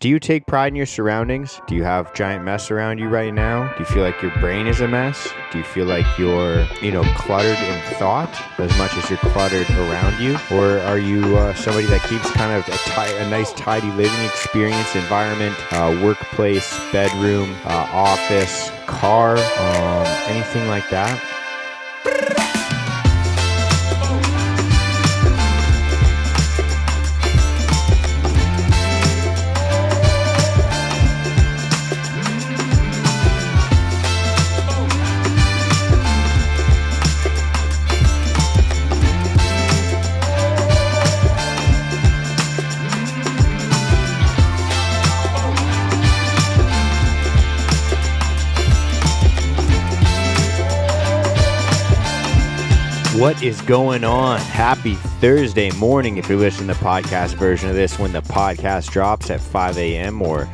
Do you take pride in your surroundings? Do you have giant mess around you right now? Do you feel like your brain is a mess? Do you feel like you're, cluttered in thought as much as you're cluttered around you? Or are you somebody that keeps kind of a nice, tidy living experience, environment, workplace, bedroom, office, car, anything like that? What is going on? Happy Thursday morning if you're listening to the podcast version of this when the podcast drops at 5 a.m. or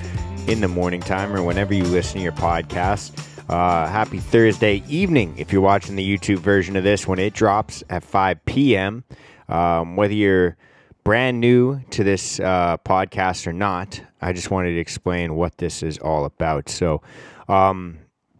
in the morning time or whenever you listen to your podcast. Happy Thursday evening if you're watching the YouTube version of this when it drops at 5 p.m. Whether you're brand new to this podcast or not, I just wanted to explain what this is all about. So,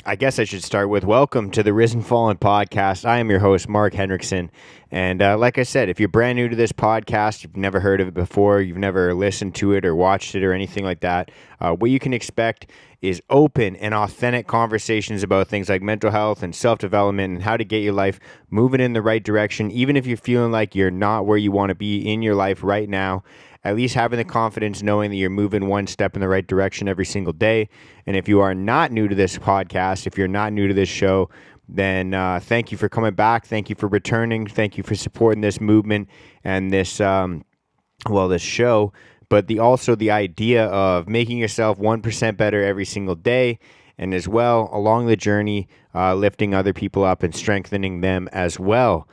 I guess I should start with welcome to the Risen Fallen podcast. I am your host, Mark Henriksen. And like I said, if you're brand new to this podcast, you've never heard of it before, you've never listened to it or watched it or anything like that, what you can expect is open and authentic conversations about things like mental health and self-development and how to get your life moving in the right direction, even if you're feeling like you're not where you want to be in your life right now. At least having the confidence knowing that you're moving one step in the right direction every single day. And if you are not new to this podcast, if you're not new to this show, then thank you for coming back. Thank you for returning. Thank you for supporting this movement and this show. But also the idea of making yourself 1% better every single day. And as well, along the journey, lifting other people up and strengthening them as well.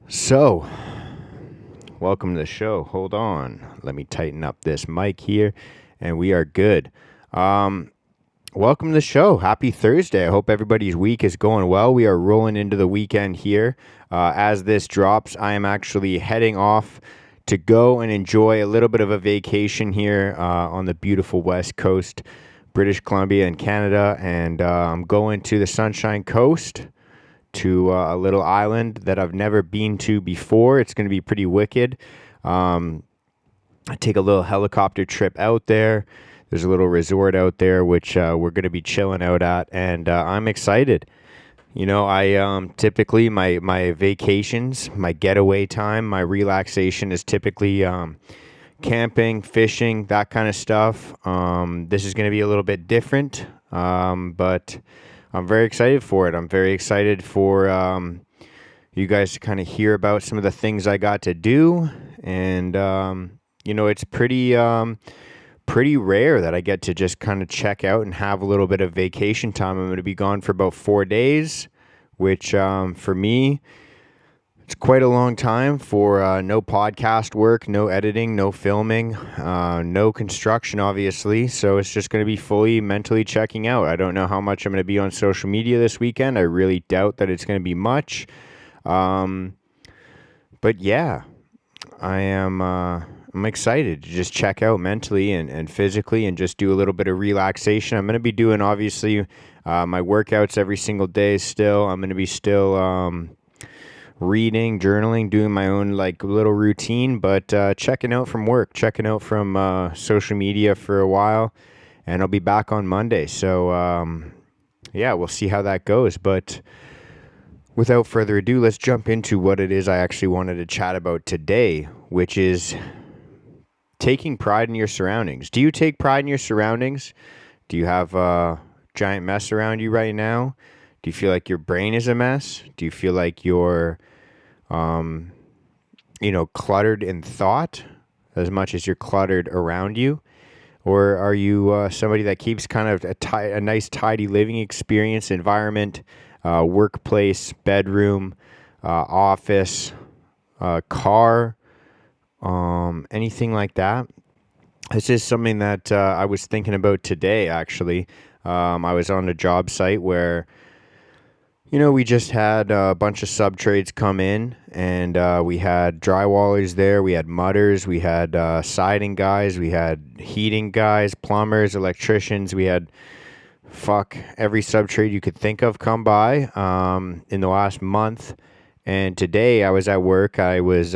So, welcome to the show. Hold on. Let me tighten up this mic here, and we are good. Welcome to the show. Happy Thursday. I hope everybody's week is going well. We are rolling into the weekend here. As this drops, I am actually heading off to go and enjoy a little bit of a vacation here on the beautiful West Coast, British Columbia and Canada, and I'm going to the Sunshine Coast, to a little island that I've never been to before. It's going to be pretty wicked. I take a little helicopter trip out there. There's a little resort out there, which we're going to be chilling out at, and I'm excited. I typically, my vacations, my getaway time, my relaxation is typically camping, fishing, that kind of stuff. This is going to be a little bit different, but I'm very excited for it. I'm very excited for you guys to kind of hear about some of the things I got to do. And, it's pretty rare that I get to just kind of check out and have a little bit of vacation time. I'm going to be gone for about 4 days, which for me, it's quite a long time for no podcast work, no editing, no filming, no construction, obviously. So it's just going to be fully mentally checking out. I don't know how much I'm going to be on social media this weekend. I really doubt that it's going to be much. But yeah, I'm excited to just check out mentally and physically and just do a little bit of relaxation. I'm going to be doing, obviously, my workouts every single day still. I'm going to be still reading, journaling, doing my own little routine, but checking out from work, checking out from social media for a while, and I'll be back on Monday. So yeah, we'll see how that goes. But without further ado, let's jump into what it is I actually wanted to chat about today, which is taking pride in your surroundings. Do you take pride in your surroundings? Do you have a giant mess around you right now? Do you feel like your brain is a mess? Do you feel like you're, cluttered in thought as much as you're cluttered around you? Or are you somebody that keeps kind of a nice, tidy living experience, environment, workplace, bedroom, office, car, anything like that? This is something that I was thinking about today, actually. I was on a job site where We just had a bunch of sub trades come in, and we had drywallers there, we had mudders, we had siding guys, we had heating guys, plumbers, electricians, we had every sub trade you could think of come by in the last month. And today I was at work. I was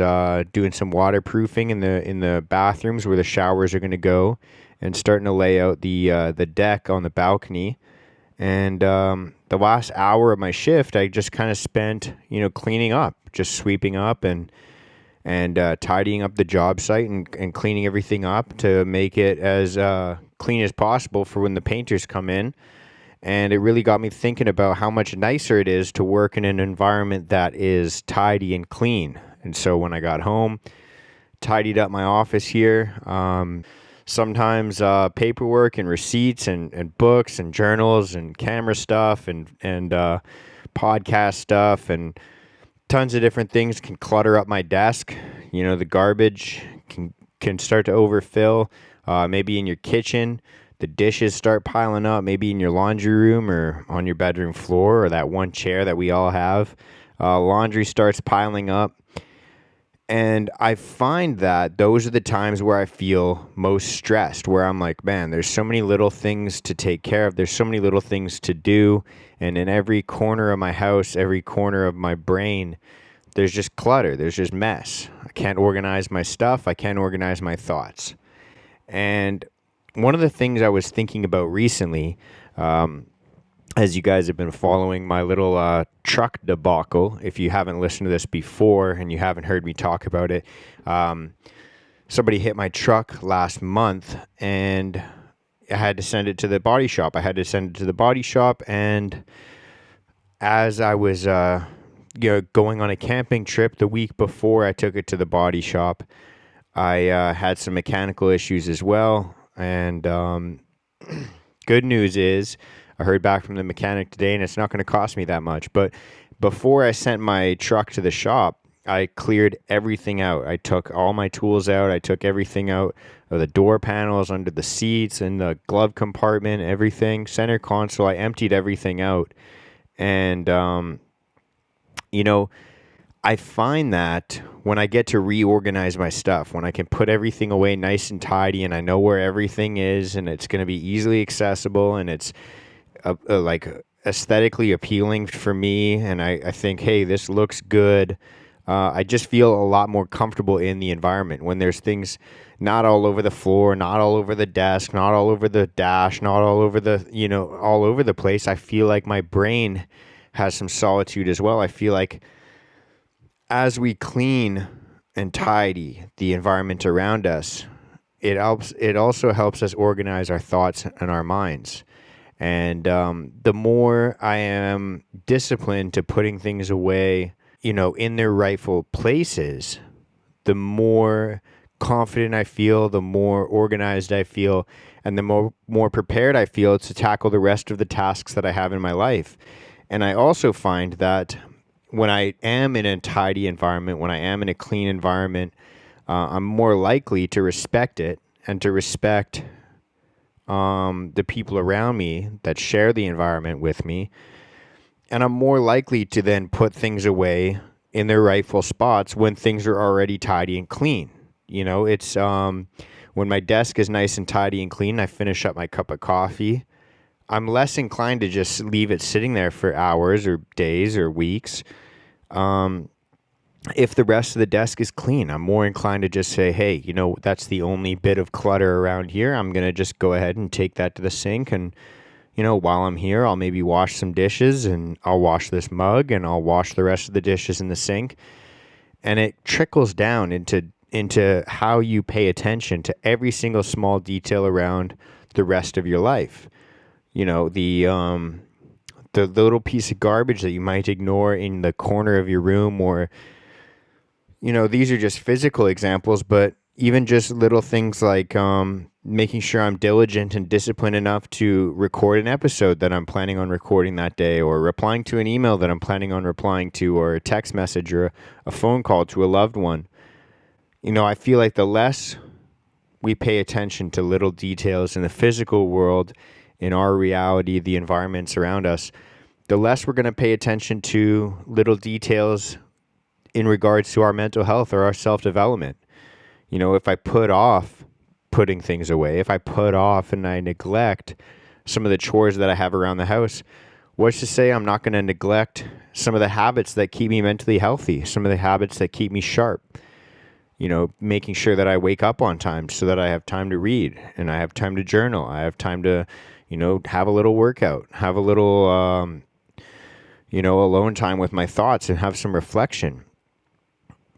doing some waterproofing in the bathrooms where the showers are going to go, and starting to lay out the deck on the balcony. And the last hour of my shift, I just kind of spent, cleaning up, just sweeping up and tidying up the job site and cleaning everything up to make it as clean as possible for when the painters come in. And it really got me thinking about how much nicer it is to work in an environment that is tidy and clean. And so when I got home, tidied up my office here. Sometimes paperwork and receipts and books and journals and camera stuff and podcast stuff and tons of different things can clutter up my desk. The garbage can start to overfill. Maybe in your kitchen, the dishes start piling up. Maybe in your laundry room or on your bedroom floor or that one chair that we all have. Laundry starts piling up. And I find that those are the times where I feel most stressed, where I'm like, man, there's so many little things to take care of. There's so many little things to do. And in every corner of my house, every corner of my brain, there's just clutter. There's just mess. I can't organize my stuff. I can't organize my thoughts. And one of the things I was thinking about recently, as you guys have been following my little truck debacle, if you haven't listened to this before and you haven't heard me talk about it, somebody hit my truck last month and I had to send it to the body shop. And as I was going on a camping trip the week before I took it to the body shop, I had some mechanical issues as well. And good news is I heard back from the mechanic today, and it's not going to cost me that much. But before I sent my truck to the shop, I cleared everything out. I took all my tools out. I took everything out of the door panels, under the seats, in the glove compartment, everything. Center console, I emptied everything out. And, I find that when I get to reorganize my stuff, when I can put everything away nice and tidy and I know where everything is and it's going to be easily accessible and it's like aesthetically appealing for me, and I think, hey, this looks good. I just feel a lot more comfortable in the environment when there's things not all over the floor, not all over the desk, not all over the dash, not all over all over the place. I feel like my brain has some solitude as well. I feel like as we clean and tidy the environment around us, it also helps us organize our thoughts and our minds. And the more I am disciplined to putting things away, in their rightful places, the more confident I feel, the more organized I feel, and the more prepared I feel to tackle the rest of the tasks that I have in my life. And I also find that when I am in a tidy environment, when I am in a clean environment, I'm more likely to respect it and to respect the people around me that share the environment with me. And I'm more likely to then put things away in their rightful spots when things are already tidy and clean. It's when my desk is nice and tidy and clean, I finish up my cup of coffee, I'm less inclined to just leave it sitting there for hours or days or weeks. If the rest of the desk is clean, I'm more inclined to just say, hey, that's the only bit of clutter around here. I'm going to just go ahead and take that to the sink. And, while I'm here, I'll maybe wash some dishes and I'll wash this mug and I'll wash the rest of the dishes in the sink. And it trickles down into how you pay attention to every single small detail around the rest of your life. The little piece of garbage that you might ignore in the corner of your room, or these are just physical examples, but even just little things like making sure I'm diligent and disciplined enough to record an episode that I'm planning on recording that day, or replying to an email that I'm planning on replying to, or a text message or a phone call to a loved one. I feel like the less we pay attention to little details in the physical world, in our reality, the environments around us, the less we're going to pay attention to little details in regards to our mental health or our self-development. You know, if I put off putting things away, if I put off and I neglect some of the chores that I have around the house, what's to say I'm not going to neglect some of the habits that keep me mentally healthy, some of the habits that keep me sharp. You know, making sure that I wake up on time so that I have time to read and I have time to journal. I have time to, you know, have a little workout, have a little, alone time with my thoughts and have some reflection.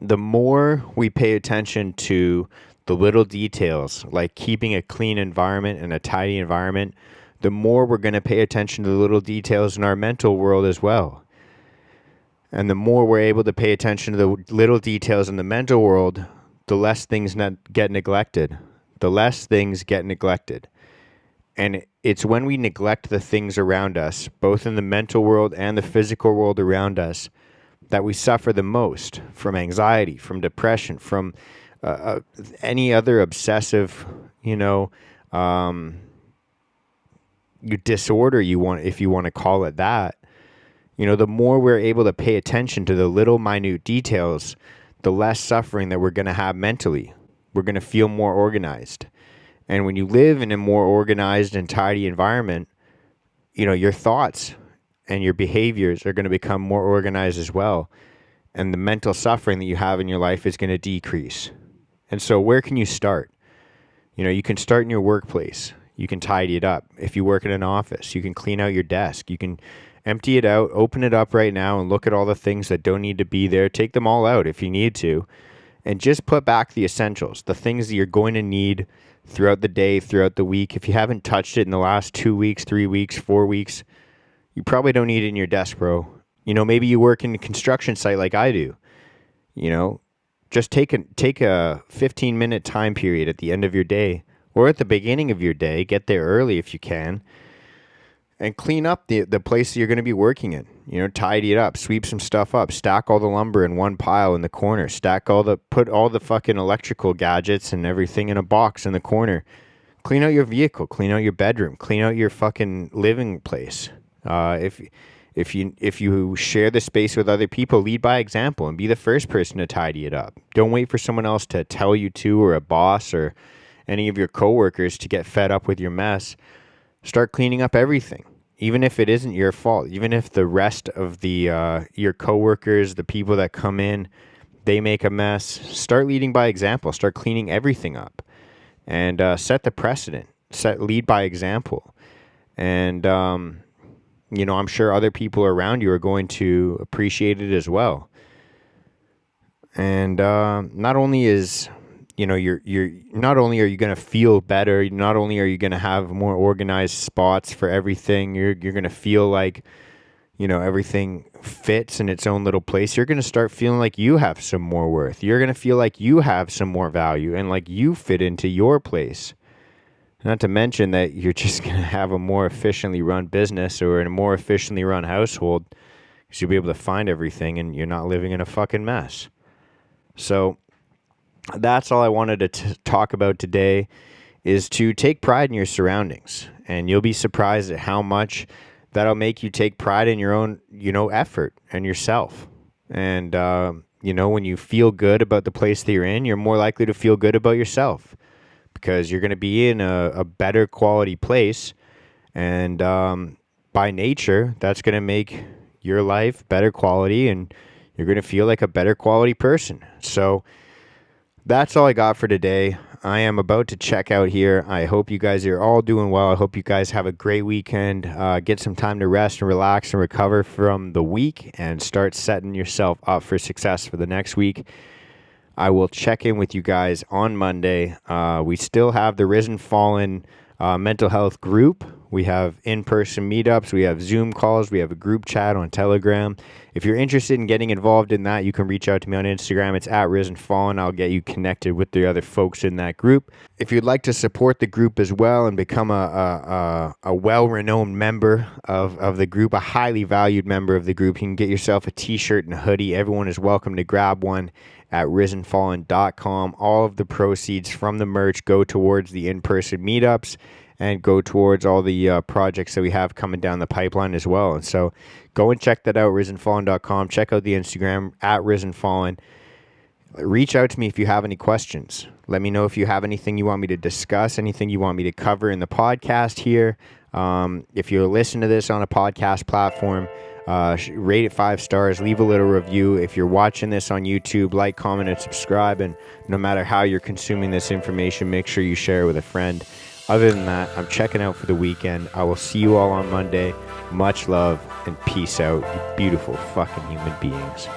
The more we pay attention to the little details, like keeping a clean environment and a tidy environment, the more we're going to pay attention to the little details in our mental world as well. And the more we're able to pay attention to the little details in the mental world, the less things get neglected. The less things get neglected. And it's when we neglect the things around us, both in the mental world and the physical world around us, that we suffer the most from anxiety, from depression, from any other obsessive, disorder if you want to call it that. You know, the more we're able to pay attention to the little minute details, the less suffering that we're going to have mentally. We're going to feel more organized. And when you live in a more organized and tidy environment, you know, your thoughts and your behaviors are going to become more organized as well. And the mental suffering that you have in your life is going to decrease. And so where can you start? You know, you can start in your workplace. You can tidy it up. If you work in an office, you can clean out your desk. You can empty it out, open it up right now and look at all the things that don't need to be there. Take them all out if you need to. And just put back the essentials, the things that you're going to need throughout the day, throughout the week. If you haven't touched it in the last 2 weeks, 3 weeks, 4 weeks, you probably don't need it in your desk, bro. You know, maybe you work in a construction site like I do. You know, just take a 15-minute time period at the end of your day or at the beginning of your day. Get there early if you can. And clean up the place that you're going to be working in. You know, tidy it up, sweep some stuff up, stack all the lumber in one pile in the corner, put all the fucking electrical gadgets and everything in a box in the corner. Clean out your vehicle, clean out your bedroom, clean out your fucking living place. If you share the space with other people, lead by example and be the first person to tidy it up. Don't wait for someone else to tell you to, or a boss or any of your coworkers to get fed up with your mess. Start cleaning up everything, even if it isn't your fault. Even if the rest of your coworkers, the people that come in, they make a mess. Start leading by example. Start cleaning everything up, and set the precedent. Lead by example, and I'm sure other people around you are going to appreciate it as well. And not only is not only are you going to feel better, not only are you going to have more organized spots for everything, you're going to feel like, everything fits in its own little place. You're going to start feeling like you have some more worth. You're going to feel like you have some more value and like you fit into your place. Not to mention that you're just going to have a more efficiently run business or a more efficiently run household because you'll be able to find everything and you're not living in a fucking mess. So that's all I wanted to talk about today, is to take pride in your surroundings. And you'll be surprised at how much that'll make you take pride in your own, effort and yourself. And, when you feel good about the place that you're in, you're more likely to feel good about yourself because you're going to be in a better quality place. And by nature, that's going to make your life better quality and you're going to feel like a better quality person. So that's all I got for today. I am about to check out here. I hope you guys are all doing well. I hope you guys have a great weekend. Get some time to rest and relax and recover from the week and start setting yourself up for success for the next week. I will check in with you guys on Monday. We still have the Risen Fallen mental health group. We have in-person meetups. We have Zoom calls. We have a group chat on Telegram. If you're interested in getting involved in that, you can reach out to me on Instagram. It's @RisenFallen. I'll get you connected with the other folks in that group. If you'd like to support the group as well and become a well-renowned member of the group, a highly valued member of the group, you can get yourself a t-shirt and a hoodie. Everyone is welcome to grab one at risenfallen.com. All of the proceeds from the merch go towards the in-person meetups, and go towards all the projects that we have coming down the pipeline as well. And so go and check that out, risenfallen.com. Check out the Instagram at risenfallen. Reach out to me if you have any questions. Let me know if you have anything you want me to discuss, anything you want me to cover in the podcast here. If you're listening to this on a podcast platform, rate it 5 stars, leave a little review. If you're watching this on YouTube, like, comment, and subscribe. And no matter how you're consuming this information, make sure you share it with a friend. Other than that, I'm checking out for the weekend. I will see you all on Monday. Much love and peace out, you beautiful fucking human beings.